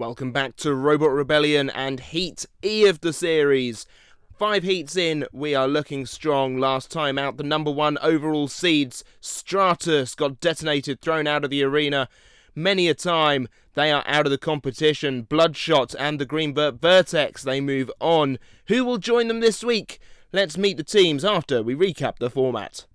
Welcome back to Robot Rebellion and Heat E of the series. 5 heats in, we are looking strong. Last time out, the #1 overall seeds, Stratus, got detonated, thrown out of the arena. Many a time, they are out of the competition. Bloodshot and the Green Vertex, they move on. Who will join them this week? Let's meet the teams after we recap the format.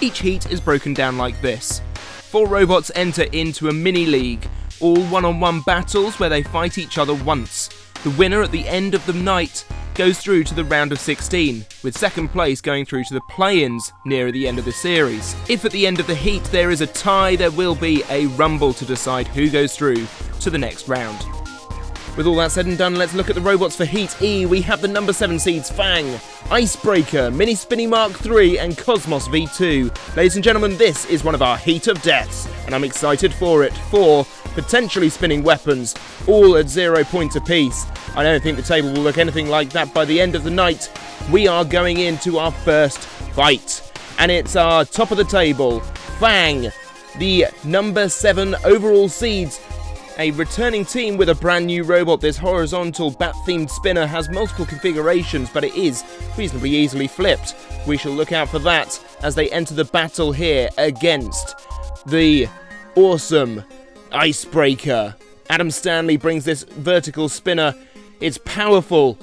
Each heat is broken down like this. 4 robots enter into a mini-league, all one-on-one battles where they fight each other once. The winner at the end of the night goes through to the round of 16, with second place going through to the play-ins nearer the end of the series. If at the end of the heat there is a tie, there will be a rumble to decide who goes through to the next round. With all that said and done, let's look at the robots for Heat E. We have the #7 seeds Fang, Icebreaker, Mini Spinny MkIII and Kos-mos V.2. Ladies and gentlemen, this is one of our Heat of Deaths, and I'm excited for it. 4 potentially spinning weapons, all at 0 points apiece. I don't think the table will look anything like that by the end of the night. We are going into our first fight, and it's our top of the table, Fang, the #7 overall seeds. A returning team with a brand new robot. This horizontal bat-themed spinner has multiple configurations, but it is reasonably easily flipped. We shall look out for that as they enter the battle here against the awesome Icebreaker. Adam Stanley brings this vertical spinner. It's powerful.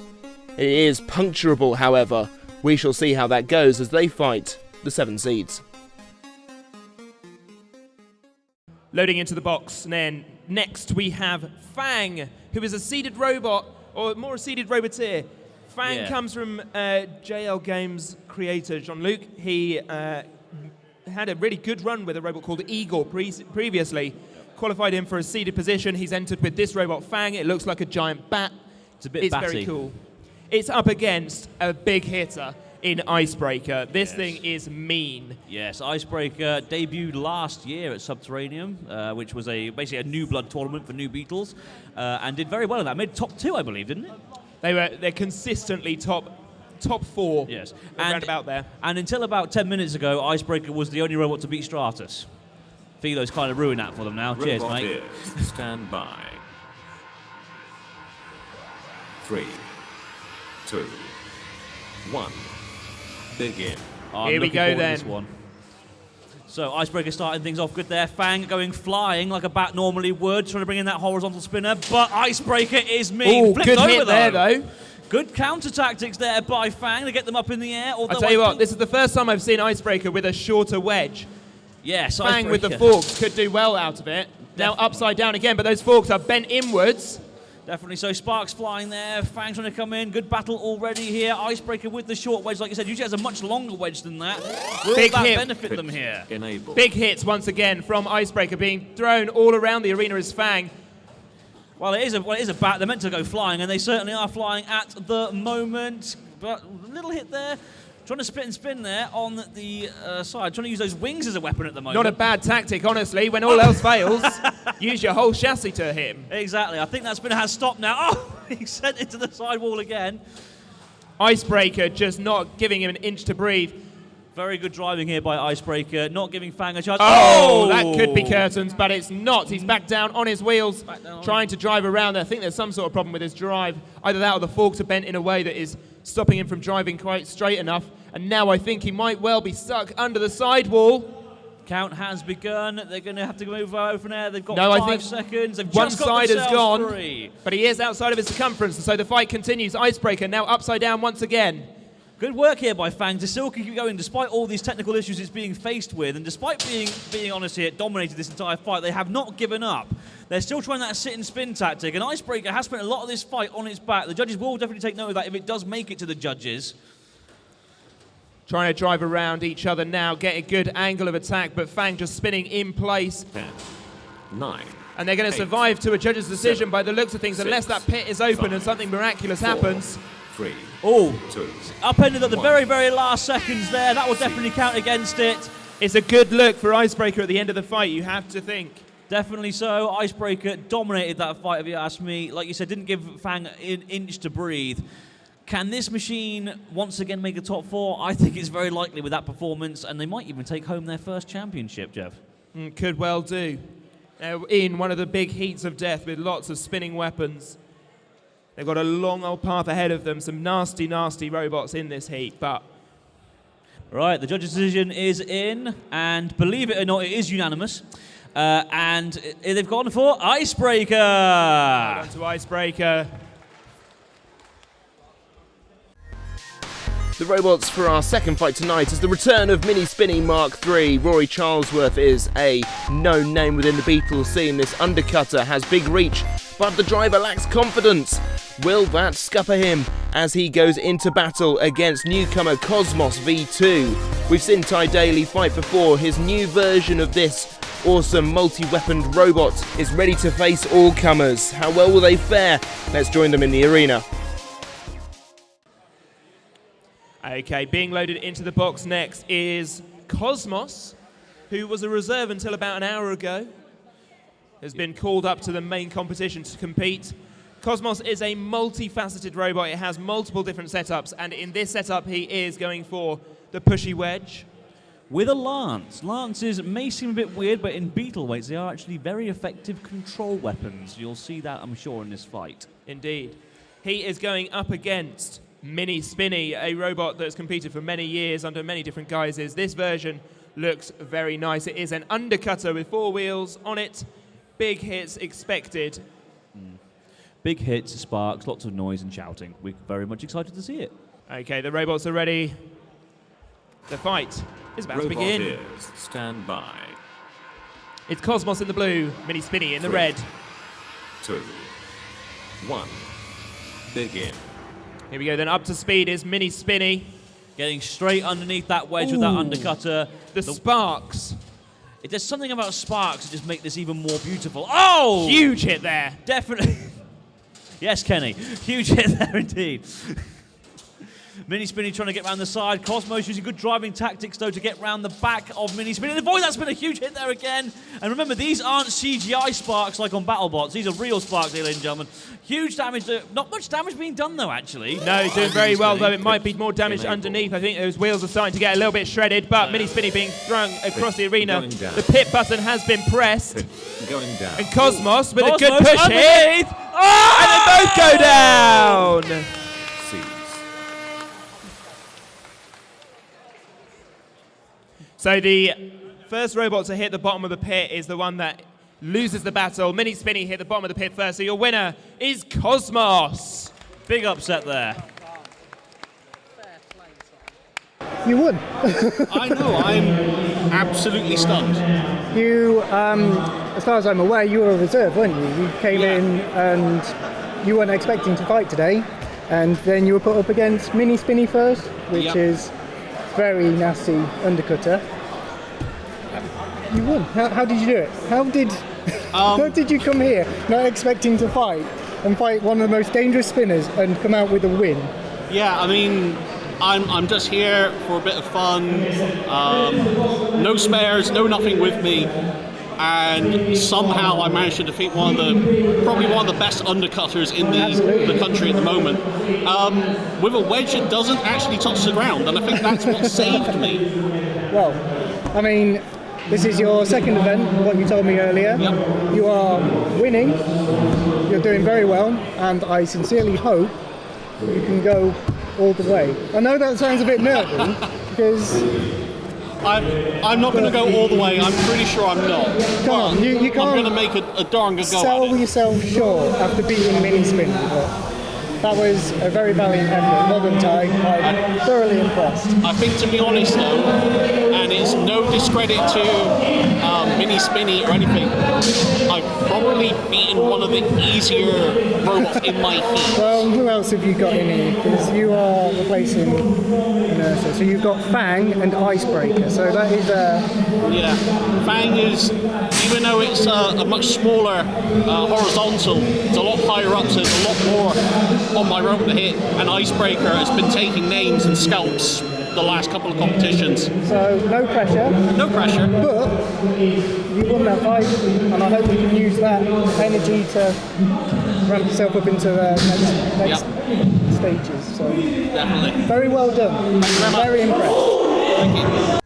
It is puncturable, however. We shall see how that goes as they fight the 7 seeds. Loading into the box, and then next we have Fang, who is a seeded robot, or more a seeded roboteer. Fang comes from JL Games creator Jean-Luc. He had a really good run with a robot called Eagle previously. Qualified him for a seeded position. He's entered with this robot Fang. It looks like a giant bat. It's a bit batty. Very cool. It's up against a big hitter in Icebreaker. This thing is mean. Yes, Icebreaker debuted last year at Subterraneum, which was basically a new blood tournament for new Beetles, and did very well in that. Made top 2, I believe, didn't it? They're consistently top 4. Yes, around about there. And until about 10 minutes ago, Icebreaker was the only robot to beat Stratus. Philo's kind of ruined that for them now. Cheers, mate. Stand by. 3, 2, 1. Begin. Here we go then. This one. So Icebreaker starting things off good there. Fang going flying like a bat normally would, trying to bring in that horizontal spinner, but Icebreaker is mean. Ooh, Flipped good over hit there though. Good counter tactics there by Fang to get them up in the air. I'll tell you what, this is the first time I've seen Icebreaker with a shorter wedge. Yes, Fang with the forks could do well out of it. Now upside down again, but those forks are bent inwards. Definitely so. Sparks flying there. Fang trying to come in. Good battle already here. Icebreaker with the short wedge, like you said. Usually has a much longer wedge than that. Will Big that hit. benefit them here? Enable. Big hits once again from Icebreaker, being thrown all around the arena as Fang. Well, it is a bat. They're meant to go flying, and they certainly are flying at the moment. But a little hit there. Trying to split and spin there on the side. Trying to use those wings as a weapon at the moment. Not a bad tactic, honestly. When all else fails, use your whole chassis to hit him. Exactly. I think that spinner has stopped now. Oh, he sent it to the sidewall again. Icebreaker just not giving him an inch to breathe. Very good driving here by Icebreaker. Not giving Fang a chance. Oh, that could be curtains, but it's not. He's back down on his wheels, trying to drive around. I think there's some sort of problem with his drive. Either that or the forks are bent in a way that is stopping him from driving quite straight enough. And now I think he might well be stuck under the sidewall. Count has begun. They're going to have to move over from there. They've got no, 5 seconds. They've one just got side has gone, free. But he is outside of his circumference, and so the fight continues. Icebreaker now upside down once again. Good work here by Fang to still keep going despite all these technical issues it's being faced with, and despite being honest here, dominated this entire fight. They have not given up. They're still trying that sit and spin tactic, and Icebreaker has spent a lot of this fight on its back. The judges will definitely take note of that if it does make it to the judges. Trying to drive around each other now, get a good angle of attack, but Fang just spinning in place. 10, 9. And they're going to survive to a judge's decision by the looks of things, unless that pit is open and something miraculous happens. 3. Oh, 2. Upended at the very, very last seconds there. That will definitely count against it. It's a good look for Icebreaker at the end of the fight, you have to think. Definitely so. Icebreaker dominated that fight, if you ask me. Like you said, didn't give Fang an inch to breathe. Can this machine once again make a top 4? I think it's very likely with that performance, and they might even take home their first championship, Jeff. Could well do. They're in one of the big heats of death with lots of spinning weapons. They've got a long old path ahead of them, some nasty, nasty robots in this heat, but... Right, the judge's decision is in, and believe it or not, it is unanimous. And they've gone for Icebreaker! Well done to Icebreaker. The robots for our second fight tonight is the return of Mini Spinny MkIII. Rory Charlesworth is a known name within the Beatles scene. This undercutter has big reach, but the driver lacks confidence. Will that scupper him as he goes into battle against newcomer Kos-mos V.2? We've seen Ty Daly fight before. His new version of this awesome multi-weaponed robot is ready to face all comers. How well will they fare? Let's join them in the arena. Okay, being loaded into the box next is Kos-mos, who was a reserve until about an hour ago. Has been called up to the main competition to compete. Kos-mos is a multifaceted robot. It has multiple different setups, and in this setup he is going for the pushy wedge. With a lance. Lances may seem a bit weird, but in beetle weights they are actually very effective control weapons. You'll see that, I'm sure, in this fight. Indeed. He is going up against Mini Spinny, a robot that's competed for many years under many different guises. This version looks very nice. It is an undercutter with 4 wheels on it. Big hits expected. Big hits, sparks, lots of noise and shouting. We're very much excited to see it. Okay, the robots are ready. The fight is about to begin. Robot stand by. It's Kos-mos in the blue, Mini Spinny in the 3, red. 2, 1, begin. Here we go, then up to speed is Mini Spinny. Getting straight underneath that wedge with that undercutter. The sparks. There's something about sparks that just make this even more beautiful. Oh! Huge hit there. Definitely. Yes, Kenny. Huge hit there indeed. Mini Spinny trying to get around the side. Kos-mos using good driving tactics, though, to get round the back of Mini Spinny. And avoid that's been a huge hit there again. And remember, these aren't CGI sparks like on Battlebots. These are real sparks, ladies and gentlemen. Huge damage. Not much damage being done, though, actually. No, he's doing very well, though. It might be more damage underneath. I think those wheels are starting to get a little bit shredded, but Mini Spinny being thrown across the arena. The pit button has been pressed. Going down. And Kos-mos with a good push hit. Oh! And they both go down. So the first robot to hit the bottom of the pit is the one that loses the battle. Mini Spinny hit the bottom of the pit first, so your winner is Kos-mos. Big upset there. You won. I know, I'm absolutely stunned. You, as far as I'm aware, you were a reserve, weren't you? You came in and you weren't expecting to fight today, and then you were put up against Mini Spinny first, which is very nasty undercutter. You won. How did you do it? How did you come here not expecting to fight and fight one of the most dangerous spinners and come out with a win? Yeah, I mean, I'm just here for a bit of fun. No spares, no nothing with me. And somehow I managed to defeat probably one of the best undercutters in the country at the moment. With a wedge that doesn't actually touch the ground, and I think that's what saved me. Well, I mean, this is your second event, what you told me earlier. Yep. You are winning, you're doing very well, and I sincerely hope you can go all the way. I know that sounds a bit nervy, because... I'm not going to go all the way. I'm pretty sure I'm not. You can't. I'm going to make a darn good go sell at it. yourself short after beating Mini Spinny. That was a very valiant effort. Well done, Ty. I'm thoroughly impressed. I think, to be honest, though, and it's no discredit to Mini Spinny or anything, I've probably beaten one of the easier robots in my heat. Well, who else have you got in here? Because you are replacing Inertia. So you've got Fang and Icebreaker. So that is Yeah, Fang is, even though it's a much smaller horizontal, it's a lot higher up, so there's a lot more on my rope to hit, and Icebreaker has been taking names and scalps the last couple of competitions. So no pressure. No pressure. But you won that fight, and I hope you can use that energy to ramp yourself up into the next stages. So Definitely. very well done. Very impressed. Thank you.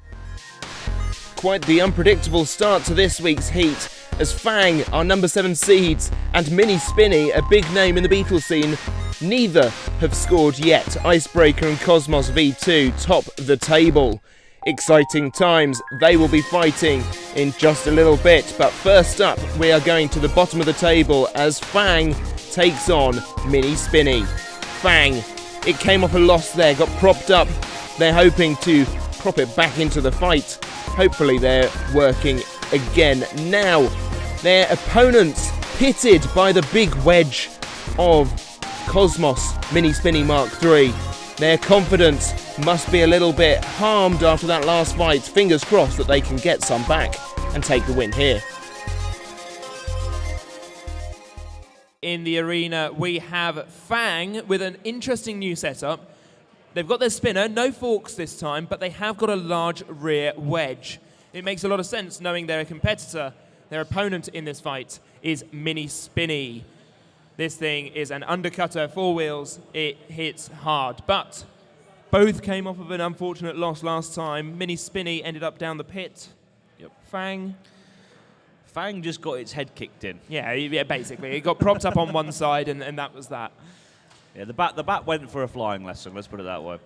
Quite the unpredictable start to this week's heat. as Fang, our number 7 seeds, and Mini Spinny, a big name in the Beatles scene, neither have scored yet. Icebreaker and Kos-mos V.2 top the table. Exciting times. They will be fighting in just a little bit. But first up, we are going to the bottom of the table as Fang takes on Mini Spinny. Fang, it came off a loss there, got propped up. They're hoping to prop it back into the fight. Hopefully they're working again. Now, their opponents pitted by the big wedge of Kos-mos Mini Spinny MkIII. Their confidence must be a little bit harmed after that last fight. Fingers crossed that they can get some back and take the win here. In the arena, we have Fang with an interesting new setup. They've got their spinner, no forks this time, but they have got a large rear wedge. It makes a lot of sense knowing their competitor, their opponent in this fight, is Mini Spinny. This thing is an undercutter, 4 wheels, it hits hard, but both came off of an unfortunate loss last time. Mini Spinny ended up down the pit. Yep. Fang just got its head kicked in. Yeah, basically. It got propped up on one side, and that was that. Yeah, the bat went for a flying lesson, let's put it that way.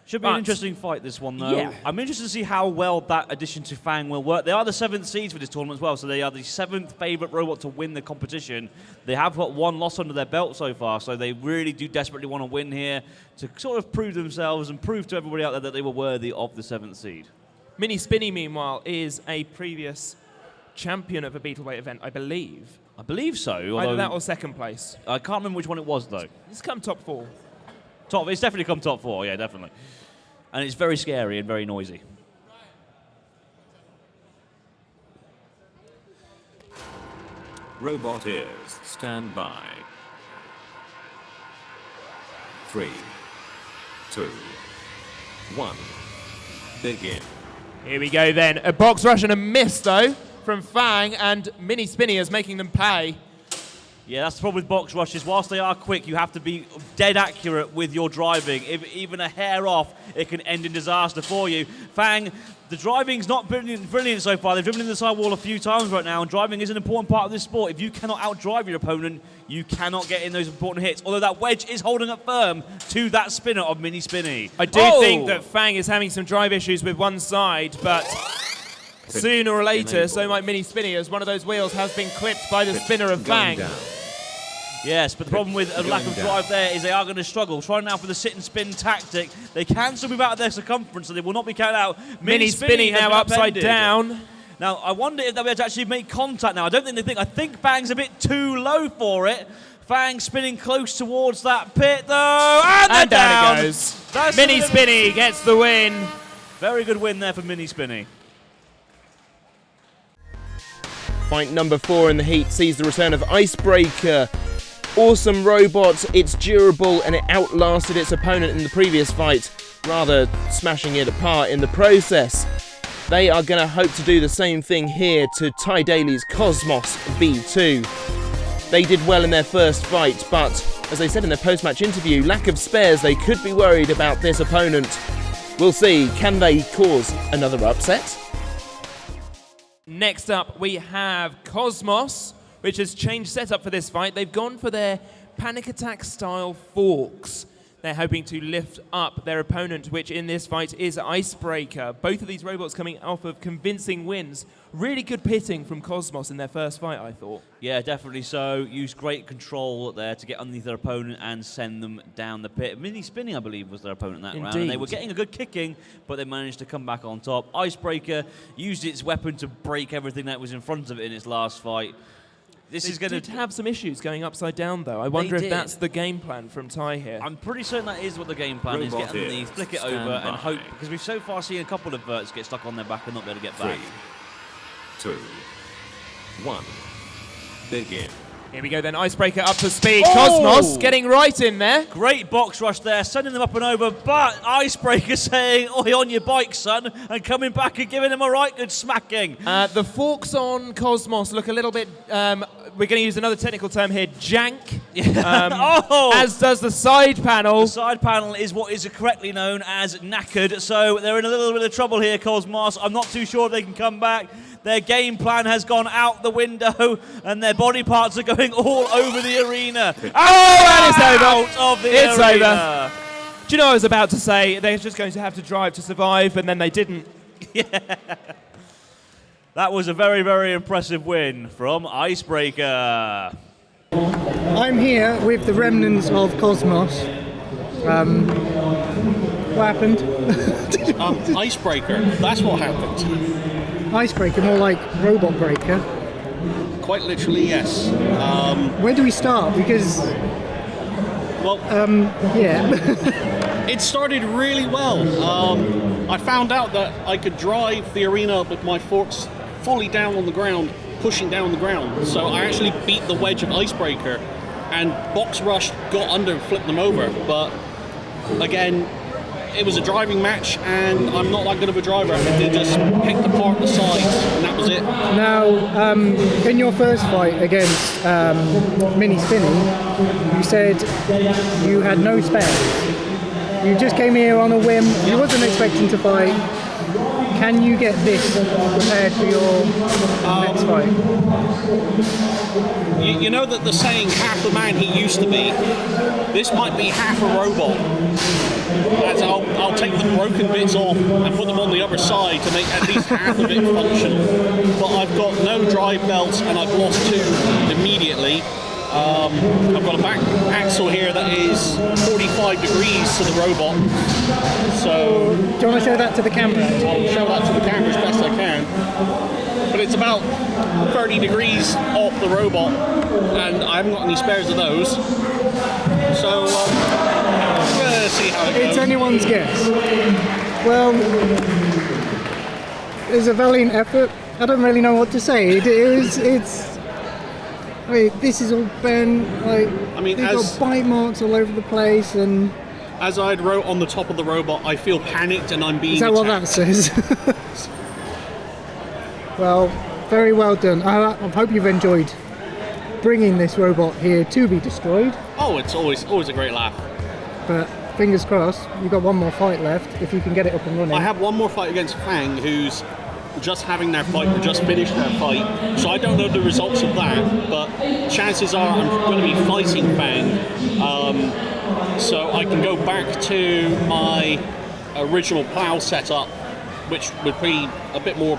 Should be an interesting fight, this one, though. Yeah. I'm interested to see how well that addition to Fang will work. They are the 7th seeds for this tournament as well, so they are the 7th favourite robot to win the competition. They have got 1 loss under their belt so far, so they really do desperately want to win here to sort of prove themselves and prove to everybody out there that they were worthy of the 7th seed. Mini Spinny, meanwhile, is a previous champion of a Beetleweight event, I believe. I believe so. Either that or second place. I can't remember which one it was, though. It's come top 4. It's definitely come top 4, yeah, definitely. And it's very scary and very noisy. Robot ears, stand by. 3, 2, 1, begin. Here we go then. A box rush and a miss, though, from Fang, and Mini Spinny is making them pay. Yeah, that's the problem with box rushes. Whilst they are quick, you have to be dead accurate with your driving. If even a hair off, it can end in disaster for you. Fang, the driving's not brilliant so far. They've driven in the sidewall a few times right now, and driving is an important part of this sport. If you cannot outdrive your opponent, you cannot get in those important hits. Although that wedge is holding up firm to that spinner of Mini Spinny. I do think that Fang is having some drive issues with one side, but sooner or later, so might Mini Spinny, as one of those wheels has been clipped by the spinner of Fang. Yes, but the problem with a lack of drive there is they are going to struggle. Trying now for the sit and spin tactic. They can still move out of their circumference, so they will not be counted out. Mini Spinny now upside down. Now, I wonder if they'll be able to actually make contact now. I don't think they think. I think Fang's a bit too low for it. Fang spinning close towards that pit, though. And down it goes. Mini Spinny gets the win. Very good win there for Mini Spinny. Fight number 4 in the heat sees the return of Icebreaker. Awesome robot, it's durable, and it outlasted its opponent in the previous fight, rather smashing it apart in the process. They are going to hope to do the same thing here to Ty Daly's Kos-mos V.2. They did well in their first fight, but as they said in their post-match interview, lack of spares, they could be worried about this opponent. We'll see, can they cause another upset? Next up, we have Kos-mos, which has changed setup for this fight. They've gone for their panic attack style forks. They're hoping to lift up their opponent, which in this fight is Icebreaker. Both of these robots coming off of convincing wins. Really good pitting from Kos-mos in their first fight, I thought. Yeah, definitely so. Used great control there to get underneath their opponent and send them down the pit. Mini Spinny, I believe, was their opponent that round. And they were getting a good kicking, but they managed to come back on top. Icebreaker used its weapon to break everything that was in front of it in its last fight. They did have some issues going upside down, though. I wonder if that's the game plan from Ty here. I'm pretty certain that is what the game plan is. Get underneath, flick it over, and hope. Because we've so far seen a couple of verts get stuck on their back and not be able to get back. 3, 2, 1, begin. Here we go then, Icebreaker up to speed. Kos-mos getting right in there. Great box rush there, sending them up and over, but Icebreaker saying, oi, on your bike, son, and coming back and giving him a right good smacking. The forks on Kos-mos look a little bit we're going to use another technical term here, jank. Oh! As does the side panel. The side panel is what is correctly known as knackered, so they're in a little bit of trouble here, Kos-mos. I'm not too sure if they can come back. Their game plan has gone out the window, and their body parts are going all over the arena. Oh, and it's over. Out of the It's arena. over. Do you know what I was about to say? They're just going to have to drive to survive, and then they didn't. That was a very, very impressive win from Icebreaker. I'm here with the remnants of Kos-mos. What happened? Icebreaker, that's what happened. Icebreaker, more like robot breaker. Quite literally, yes. Where do we start? Because, Well, yeah. it started really well. I found out that I could drive the arena with my forks fully down on the ground, pushing down the ground. So I actually beat the wedge of Icebreaker, and Box Rush got under and flipped them over. But again, it was a driving match, and I'm not that good of a driver. They just picked apart the sides, and that was it. Now, in your first fight against Mini Spinny, you said you had no spares. You just came here on a whim. You wasn't expecting to fight. Can you get this prepared for your next fight? You know that the saying, half the man he used to be, this might be half a robot. As I'll take the broken bits off and put them on the other side to make at least half of it functional. But I've got no drive belts, and I've lost 2 immediately. I've got a back axle here that is 45 degrees to the robot. So Do you want to show that to the camera? I'll show that to the camera as best I can. But it's about 30 degrees off the robot, and I haven't got any spares of those. So we'll see how it goes. It's anyone's guess. Well, it's a valiant effort. I don't really know what to say. I mean, this is all bent. Like, I mean, they've got bite marks all over the place, and as I wrote on the top of the robot, I feel panicked and I'm being is that attacked. what that says? Well, very well done. I hope you've enjoyed bringing this robot here to be destroyed. Oh, it's always a great laugh. But fingers crossed, you've got one more fight left if you can get it up and running. I have one more fight against Fang, who's just having their fight or just finished their fight. So I don't know the results of that, but chances are I'm going to be fighting Fang. So I can go back to my original plow setup, which would be a bit more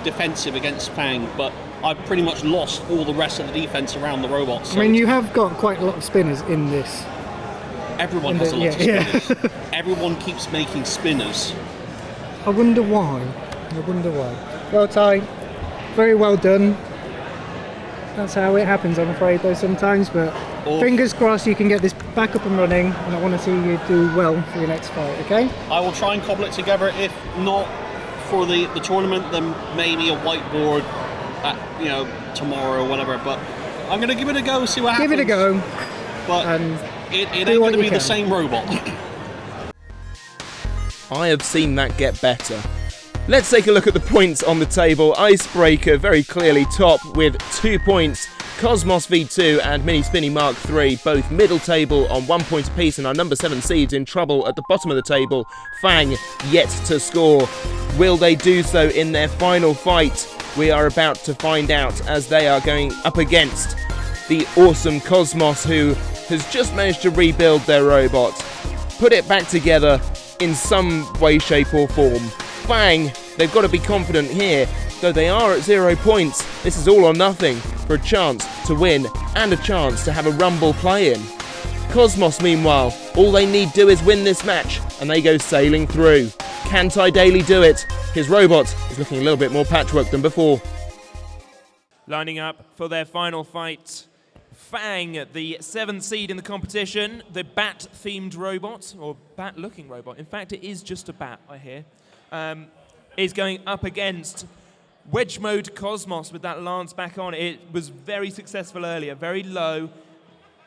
defensive against Fang, but I've pretty much lost all the rest of the defense around the robot. So I mean, you have got quite a lot of spinners in this. everyone has a lot of spinners. Everyone keeps making spinners. I wonder why. Well, Ty, very well done. That's how it happens, I'm afraid, though, sometimes. But fingers crossed you can get this back up and running, and I want to see you do well for your next fight, okay? I will try and cobble it together. If not for the tournament, then maybe a whiteboard at, tomorrow or whatever. But I'm going to give it a go, see what happens. Give it a go. But and it ain't going to be the same robot. I have seen that get better. Let's take a look at the points on the table. Icebreaker very clearly top with 2 points. Kos-mos V.2 and Mini Spinny MkIII both middle table on 1 point apiece, and our number 7 seeds in trouble at the bottom of the table. Fang yet to score. Will they do so in their final fight? We are about to find out, as they are going up against the awesome Kos-mos, who has just managed to rebuild their robot, put it back together in some way, shape or form. Fang, they've got to be confident here, though they are at 0 points. This is all or nothing for a chance to win and a chance to have a rumble play-in. Kos-mos, meanwhile, all they need do is win this match and they go sailing through. Can Ty Daly do it? His robot is looking a little bit more patchwork than before. Lining up for their final fight, Fang, the 7th seed in the competition, the bat-themed robot, or bat-looking robot. In fact, it is just a bat, I hear. Is going up against Wedge Mode Kos-mos with that lance back on. It was very successful earlier, very low.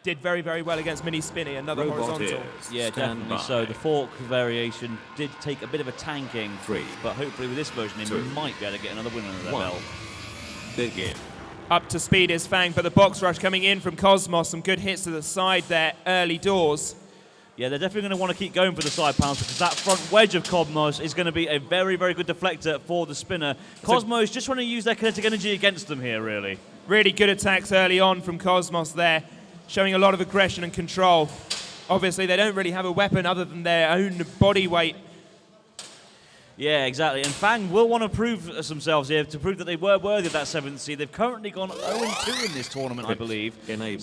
Did very, very well against Mini Spinny, another horizontal. Yeah, definitely so. The fork variation did take a bit of a tanking, 3, but hopefully with this version, they 2, might be able to get another win under their 1. belt. Begin. Up to speed is Fang, but the box rush coming in from Kos-mos. Some good hits to the side there, early doors. Yeah, they're definitely going to want to keep going for the side pounds because that front wedge of Kos-mos is going to be a very, very good deflector for the spinner. Kos-mos just trying to use their kinetic energy against them here, really. Really good attacks early on from Kos-mos there, showing a lot of aggression and control. Obviously, they don't really have a weapon other than their own body weight. Yeah, exactly. And Fang will want to prove themselves here to prove that they were worthy of that 7th seed. They've currently gone 0-2 in this tournament, I believe.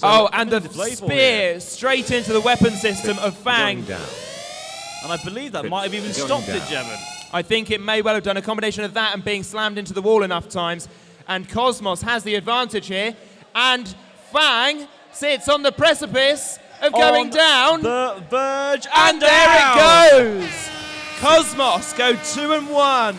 Oh, and the spear straight into the weapon system of Fang. And I believe that might have even stopped it, Jevon. I think it may well have done a combination of that and being slammed into the wall enough times. And Kos-mos has the advantage here. And Fang sits on the precipice of going down. The verge, and there it goes! Kos-mos go 2-1.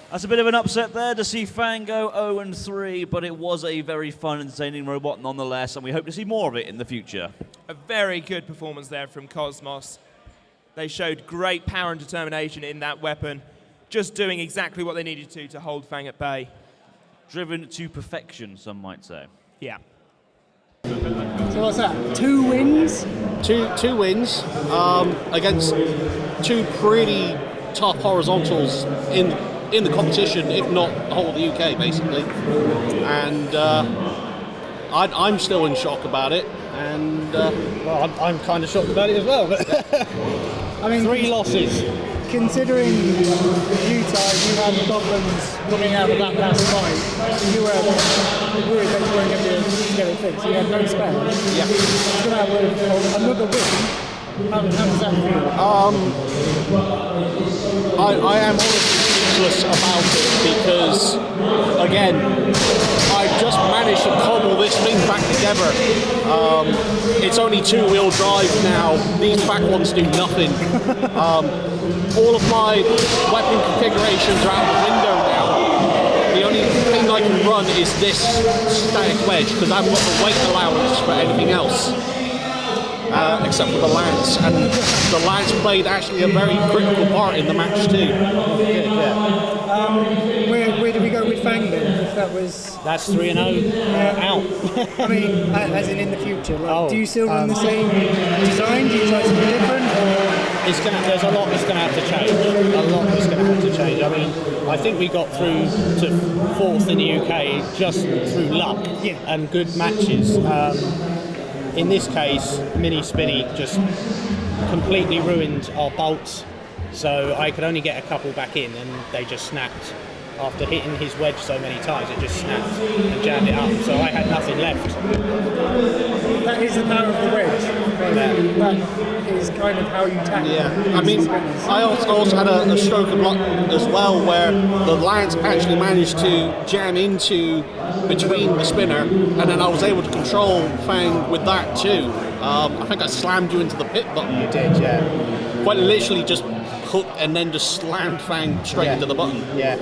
That's a bit of an upset there to see Fang go 0-3, but it was a very fun, entertaining robot nonetheless, and we hope to see more of it in the future. A very good performance there from Kos-mos. They showed great power and determination in that weapon, just doing exactly what they needed to hold Fang at bay. Driven to perfection, some might say. Yeah. So what's that? 2 wins? Two wins against two pretty tough horizontals in the competition, if not the whole of the UK, basically. And I'm still in shock about it. And well, I'm kind of shocked about it as well. But I mean, 3 losses. Considering you had problems coming out of that last fight, you were worried that you weren't going to be able to get it fixed. You had no spares. yeah. To come out with another win, how does that feel? I am honestly speechless about it because, again, I've just managed to cobble this thing back together. It's only 2-wheel drive now. These back ones do nothing. All of my weapon configurations are out the window now. The only thing I can run is this static wedge because I haven't got the weight allowance for anything else. Except for the lance, and the lance played actually a very critical part in the match too. Good, yeah. Where do we go with Fang then? If that was... That's 3-0 out. I mean, as in the future. Like, Oh, do you still run the same design? Do you try something different? Or There's a lot that's going to have to change. A lot that's going to have to change. I mean, I think we got through to 4th in the UK just through luck and good matches. In this case, Mini Spinny just completely ruined our bolts, so I could only get a couple back in, and they just snapped. After hitting his wedge so many times, it just snapped and jammed it up, so I had nothing left. that is the power of the wedge. That is kind of how you tackle. Yeah, I mean, I also had a stroke of luck as well, where the lance actually managed to jam into between the spinner, and then I was able to control Fang with that too. I think I slammed you into the pit button. You did, yeah. Quite literally just hooked and then just slammed Fang straight into the button. Yeah.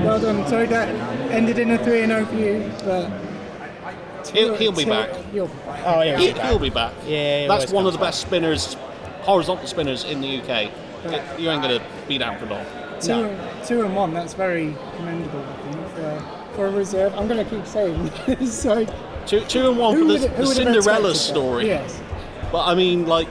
Well done. Sorry that ended in a 3-0 for you, but He'll be back. Oh, yeah. He'll be back. Yeah, that's one of the best spinners, horizontal spinners in the UK. You ain't gonna beat down for long. 2-1. That's very commendable, I think, for a reserve. I'm going to keep saying this. So, 2-1 for the Cinderella story. Yes. But I mean, like,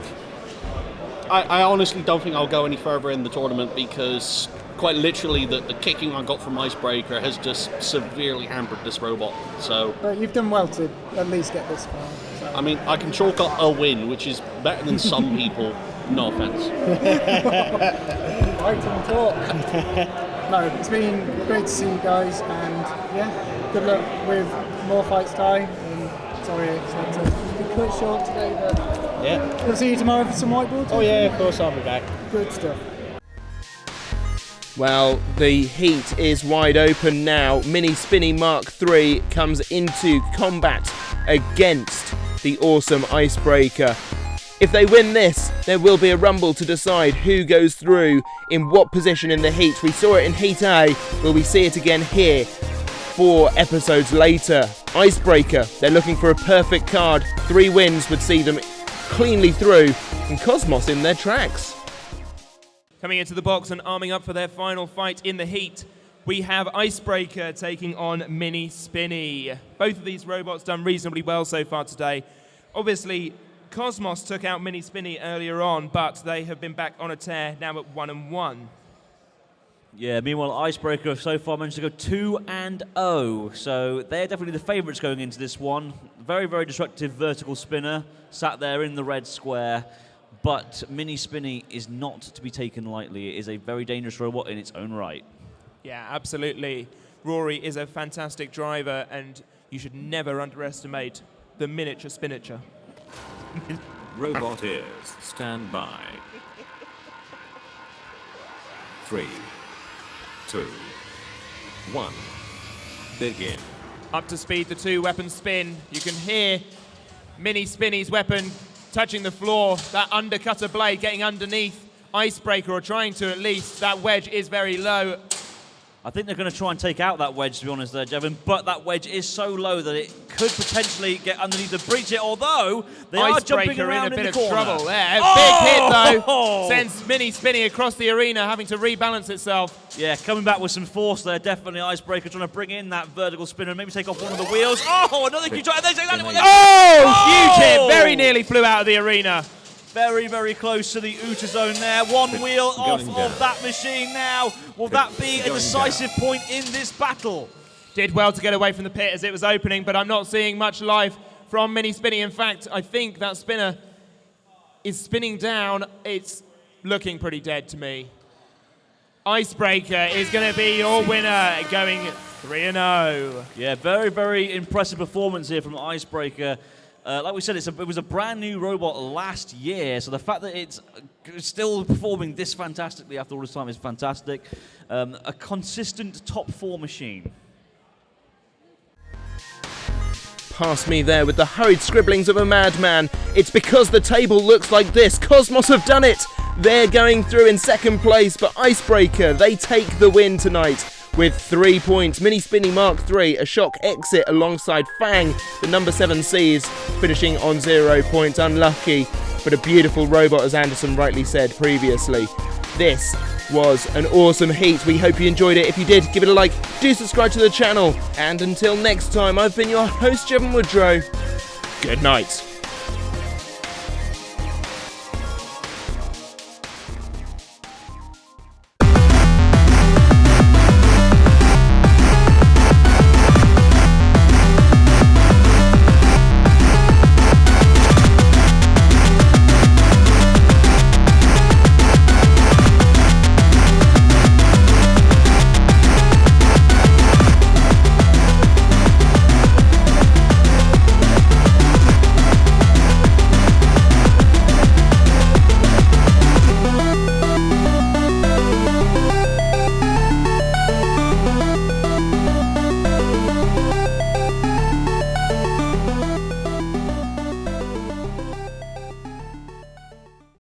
I honestly don't think I'll go any further in the tournament because quite literally the kicking I got from Icebreaker has just severely hampered this robot. So, But you've done well to at least get this far. So. I mean, I can chalk up a win, which is better than some people. No offense. Fight and talk. No, it's been great to see you guys, and yeah, good luck with more fights, Ty. And sorry, it's had to be cut short today, but Yeah. we'll see you tomorrow for some whiteboards. Oh, yeah, of course, I'll be back. Good stuff. Well, the heat is wide open now. Mini Spinny MkIII comes into combat against the awesome Icebreaker. If they win this, there will be a rumble to decide who goes through in what position in the heat. We saw it in Heat A, will we see it again here 4 episodes later? Icebreaker, they're looking for a perfect card. 3 wins would see them cleanly through, and Kos-mos in their tracks. Coming into the box and arming up for their final fight in the heat, we have Icebreaker taking on Mini Spinny. Both of these robots done reasonably well so far today. Obviously, Kos-mos took out Mini Spinny earlier on, but they have been back on a tear, now at 1-1. Yeah, meanwhile, Icebreaker have so far managed to go 2-0, so they're definitely the favourites going into this one. Very, very destructive vertical spinner, sat there in the red square, but Mini Spinny is not to be taken lightly. It is a very dangerous robot in its own right. Yeah, absolutely. Rory is a fantastic driver, and you should never underestimate the miniature spinature. Robot ears, stand by. 3, 2, 1, begin. Up to speed, the two-weapon spin. You can hear Mini Spinny's weapon touching the floor, that undercutter blade getting underneath Icebreaker, or trying to at least. That wedge is very low. I think they're going to try and take out that wedge, to be honest there, Jevon, but that wedge is so low that it could potentially get underneath and breach it, although they are jumping around in a bit the of corner. trouble there. Big hit, though. Sends Mini Spinny across the arena, having to rebalance itself. Yeah, coming back with some force there, definitely. Icebreaker trying to bring in that vertical spinner and maybe take off one of the wheels. Oh, another huge try. Huge hit. Very nearly flew out of the arena. Very, very close to the Uta zone there. One wheel off of that machine now. Will that be a decisive point in this battle? Did well to get away from the pit as it was opening, but I'm not seeing much life from Mini Spinny. In fact, I think that spinner is spinning down. It's looking pretty dead to me. Icebreaker is going to be your winner, going 3-0. Yeah, very, very impressive performance here from Icebreaker. Like we said, it was a brand new robot last year, so the fact that it's still performing this fantastically after all this time is fantastic. A consistent top 4 machine. Past me there with the hurried scribblings of a madman. It's because the table looks like this. Kos-mos have done it. They're going through in second place, but Icebreaker, they take the win tonight with 3 points. Mini Spinny MkIII, a shock exit alongside Fang, the number 7 Cs, finishing on 0 points. Unlucky, but a beautiful robot, as Anderson rightly said previously. This was an awesome heat. We hope you enjoyed it. If you did, give it a like. Do subscribe to the channel. And until next time, I've been your host, Chatham Woodrow. Good night.